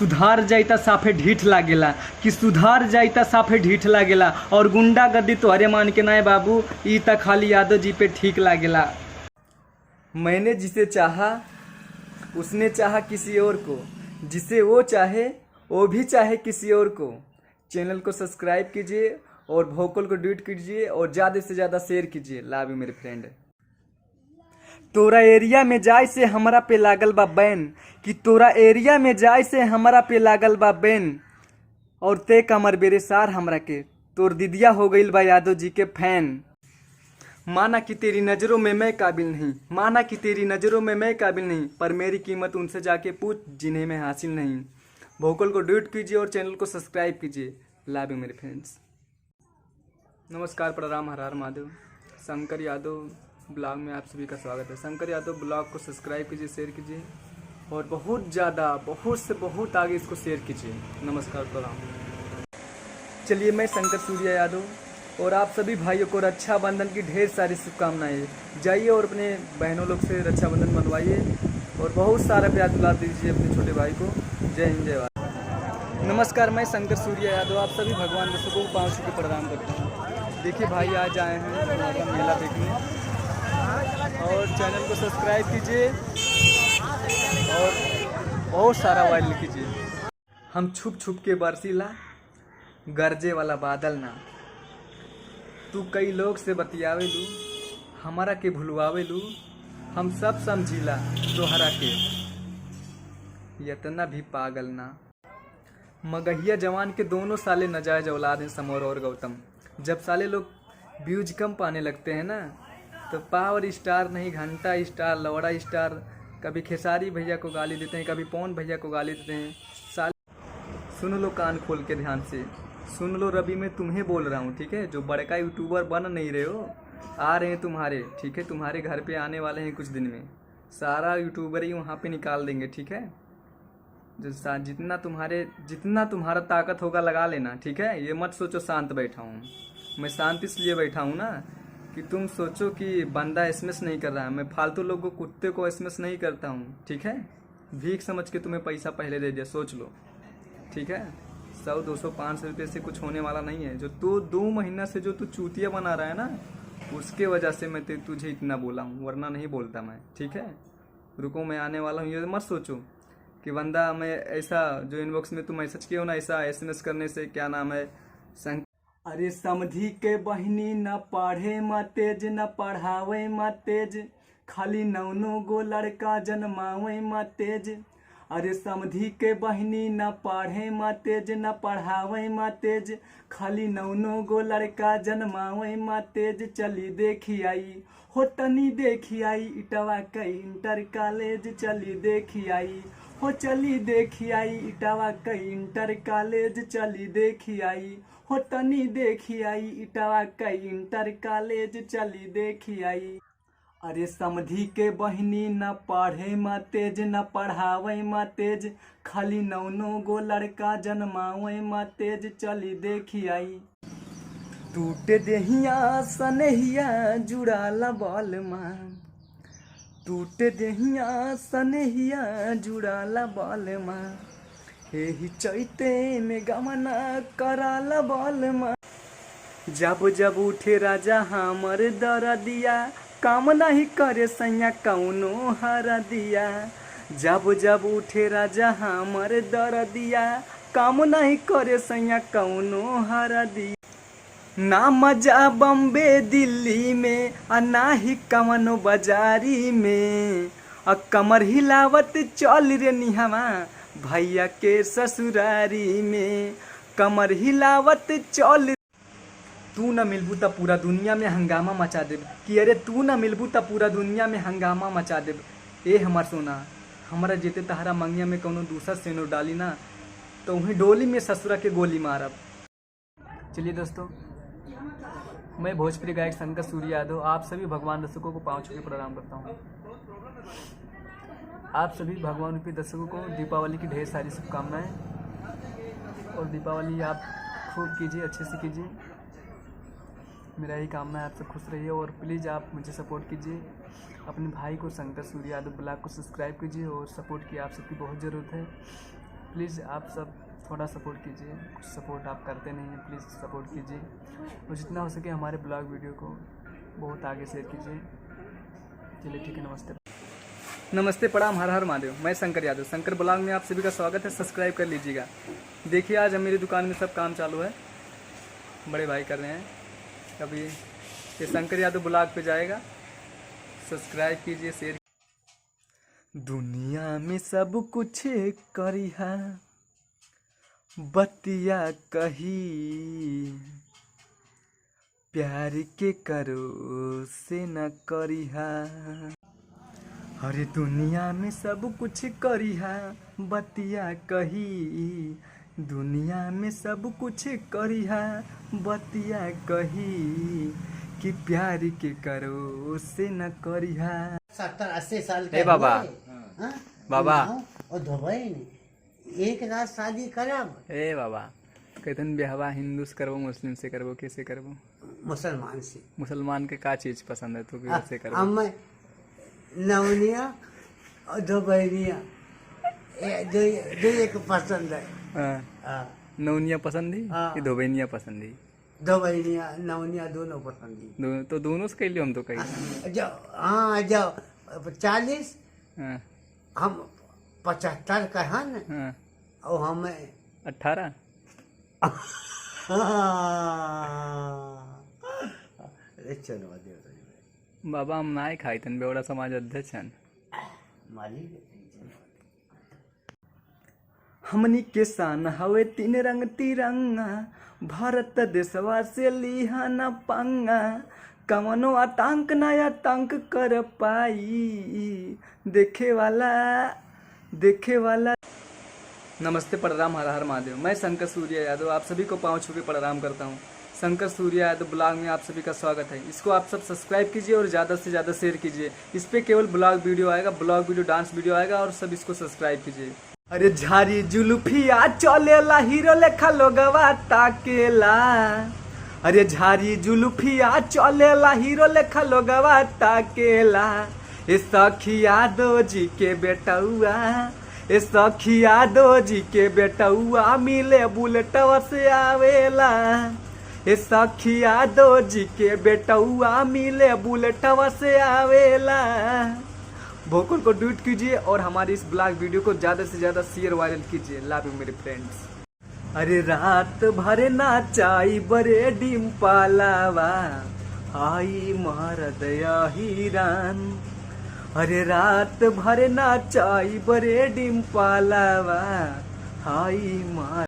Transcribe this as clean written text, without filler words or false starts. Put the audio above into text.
सुधार जाइता साफे ढीठ लागेला कि सुधार जाइता साफे ढीठ लागेला और गुंडागर्दी तोहरे मान के नाय बाबू ई त खाली यादव जी पे ठीक लागेला। मैंने जिसे चाहा उसने चाहा किसी और को, जिसे वो चाहे वो भी चाहे किसी और को। चैनल को सब्सक्राइब कीजिए और वोकल को ट्वीट कीजिए और ज़्यादा से ज़्यादा शेयर कीजिए। लव यू मेरे फ्रेंड। तोरा एरिया में जाए से हमरा पे लागल बा बैन, कि तोरा एरिया में जाए से हमरा पे लागल बा बैन, और ते कमर बेरेसार हमरा के तोर दीदिया हो गईल बा यादव जी के फैन। माना कि तेरी नज़रों में मैं काबिल नहीं, माना कि तेरी नज़रों में मैं काबिल नहीं, पर मेरी कीमत उनसे जाके पूछ जिन्हें मैं हासिल नहीं। वोकल को ट्वीट कीजिए और चैनल को सब्सक्राइब कीजिए। लव यू मेरे फ्रेंड्स। नमस्कार, प्रणाम, हर हर महादेव। शंकर यादव ब्लॉग में आप सभी का स्वागत है। शंकर यादव ब्लॉग को सब्सक्राइब कीजिए, शेयर कीजिए और बहुत ज़्यादा, बहुत से बहुत आगे इसको शेयर कीजिए। नमस्कार, प्रणाम। चलिए, मैं शंकर सूर्या यादव और आप सभी भाइयों को रक्षाबंधन की ढेर सारी शुभकामनाएं। जाइए और अपने बहनों लोग से रक्षाबंधन मनवाइए और बहुत सारा प्यार दुलार दीजिए अपने छोटे भाई को। जय हिंद, जय भारत। नमस्कार, मैं शंकर सूर्या यादव आप सभी भगवान दर्शकों को पाँव छू के प्रणाम करता हूँ। देखिए भाई, आज आए हैं मेला देखने और चैनल को सब्सक्राइब कीजिए और बहुत सारा वायरल कीजिए। हम छुप छुप के बरसीला, गरजे वाला बादल ना, तू कई लोग से बतियावे लू, हमारा के भुलवावे लू, हम सब समझीला तोहरा के यतना भी पागल ना। मगहिया जवान के दोनों साले नजायज औलाद हैं, समौर और गौतम। जब साले लोग व्यूज कम पाने लगते हैं ना, तो पावर स्टार नहीं, घंटा स्टार, लवड़ा स्टार, कभी खेसारी भैया को गाली देते हैं, कभी पवन भैया को गाली देते हैं। सुन लो कान खोल के ध्यान से, सुन लो रवि, मैं तुम्हें बोल रहा हूँ, ठीक है। जो बड़का यूट्यूबर बन नहीं रहे हो, आ रहे हैं तुम्हारे, ठीक है। तुम्हारे घर पे आने वाले हैं कुछ दिन में, सारा यूट्यूबर ही वहाँ पे निकाल देंगे, ठीक है। जो जितना तुम्हारा ताकत होगा लगा लेना, ठीक है। ये मत सोचो शांत बैठा हूँ मैं, शांति इसलिए बैठा हूँ ना कि तुम सोचो कि बंदा एसएमएस नहीं कर रहा है। मैं फालतू लोगों कुत्ते को एसएमएस नहीं करता हूँ, ठीक है। भीख समझ के तुम्हें पैसा पहले दे दिया, सोच लो, ठीक है। 100, 200, 500 रुपये से कुछ होने वाला नहीं है। जो तू 2 महीना से जो तू चूतिया बना रहा है ना, उसके वजह से मैं तुझे इतना बोला हूँ, वरना नहीं बोलता मैं, ठीक है। रुको, मैं आने वाला हूँ। ये मत सोचो कि बंदा मैं ऐसा, जो इनबॉक्स में तुम मैसेज किए हो ना, ऐसा एसएमएस करने से क्या नाम है अरे समधी के बहिनी न पढ़े म तेज, न पढ़ावे म तेज, खाली 9 गो लड़का जन्मावे म तेज। अरे समधी के बहिनी न पढ़े म तेज, न पढ़ावे म तेज, खाली 9 गो लड़का जन्मावे म तेज। चली देखी आई हो तनी देखी आई, इटवा का इंटर कॉलेज चली देखी आई हो, चली देखी आई इटावा का इंटर कॉलेज चली देखी आई हो, तनी देखी आई इटावा का इंटर कॉलेज चली देखी आई। अरे समधी के बहिनी न पढ़े म तेज, न पढ़ावे म तेज, खाली 9 गो लड़का जन्मावे म तेज चली देखी आई। टूटे देहिया सनहिया जुड़ाला बॉल माँ, टूटे देहिया सनहिया जुड़ाला बाल माँ, एही चैते में गमना कराला बाल माँ। जब जब उठे राजा हमर दरदिया, काम नहीं करे सैया कौनो हरा दिया। जब जब उठे राजा हमर दरदिया, काम नहीं करे सैया कौनो हरा दिया। ना मजा बम्बे दिल्ली में, ना ही कवनो बाजारी में, कमर हिलावत चल रे निहवा भैया के ससुरारी में, कमर हिलावत चल। तू न मिलबू त पूरा दुनिया में हंगामा मचा देब, कि अरे तू न मिलबू त पूरा दुनिया में हंगामा मचा देब। ए हमार सोना, हमारा जेते तहरा मंगिया में कौनो दूसरा सेनो डाली ना, तो वहीं डोली में ससुरा के गोली मारब। चलिए दोस्तों, मैं भोजपुरी गायक शंकर सूर्या यादव आप सभी भगवान दर्शकों को पाँव छू के प्रणाम करता हूँ। आप सभी भगवान रूपी दर्शकों को दीपावली की ढेर सारी शुभकामनाएं, और दीपावली आप खूब कीजिए, अच्छे से कीजिए। मेरा यही कामना है, आप सब खुश रहिए और प्लीज़ आप मुझे सपोर्ट कीजिए। अपने भाई को शंकर सूर्या यादव ब्लॉग को सब्सक्राइब कीजिए और सपोर्ट की आप सबकी बहुत ज़रूरत है। प्लीज़ आप सब थोड़ा सपोर्ट कीजिए, कुछ सपोर्ट आप करते नहीं हैं, प्लीज़ सपोर्ट कीजिए और जितना हो सके हमारे ब्लॉग वीडियो को बहुत आगे शेयर कीजिए। चलिए ठीक है, नमस्ते। नमस्ते, प्रणाम, हर हर महादेव। मैं शंकर यादव, शंकर ब्लॉग में आप सभी का स्वागत है। सब्सक्राइब कर लीजिएगा। देखिए आज हम मेरी दुकान में सब काम चालू है, बड़े भाई कर रहे हैं। कभी ये शंकर यादव ब्लॉग पे जाएगा, सब्सक्राइब कीजिए, शेयर। दुनिया में सब कुछ करिहा बतिया कही, प्यार के करो से न करिहा। अरे दुनिया में सब कुछ करिहा बतिया कही, दुनिया में सब कुछ करिहा बतिया कही, कि प्यार के करो से न करिहा। 70-80 साल के बाबा, बाबा और दुबई एक रात शादी करब। ए बाबा, कहतन ब्याहवा हिंदू से करबो, मुस्लिम से करबो, कैसे करबो? मुसलमान से। मुसलमान के का चीज पसंद है तो कैसे करबो? हमें नवनिया और दुबईनिया जो एक पसंद है। नौनिया पसंद ही कि धोबैनिया पसंद ही? दुबईनिया नवनिया दोनों पसंद ही। तो दोनों से कह लियो हम तो कही। जब 40 हम 75 का है न, और हमें 18। चलो बाबा हम ना खाई तन बेवड़ा समाज अध्यक्ष हैं। हमनी के शान हवे 3 रंग तिरंगा, भारत देशवा से लिहा न पंगा, कवनो आतंक न आतंक कर पाई, देखे वाला। नमस्ते, प्रणाम, हर हर महादेव। मैं शंकर सूर्य यादव आप सभी को पाँव छू के प्रणाम करता हूँ। शंकर सूर्य यादव ब्लॉग में आप सभी का स्वागत है। इसको आप सब सब्सक्राइब कीजिए और ज़्यादा से ज़्यादा शेयर कीजिए। इस पे केवल ब्लॉग वीडियो आएगा, ब्लॉग वीडियो डांस वीडियो आएगा और सब इसको सब्सक्राइब कीजिए। अरे झारी जुल्फिया चलेला हीरो लेखा लोगवा ताकेला, अरे झारी जुल्फिया चलेला हीरो लेखा लोगवा ताकेला, ए सखिया दो जी के बेटौआ, ए सखिया दो जी के बेटौआ मिले बुलेटवा से आवेला, ए सखिया दो जी के बेटौआ मिले बुलेटवा से आवेला। भोकल को ट्वीट कीजिए और हमारी इस ब्लॉग वीडियो को ज़्यादा से ज़्यादा शेयर वायरल कीजिए। लव यू मेरे फ्रेंड्स। अरे रात भर नाचाई बरे डिम्पलवा, आई मरद हिरान, अरे रात भर नाचाई बरे डिम्पलवा, आई मर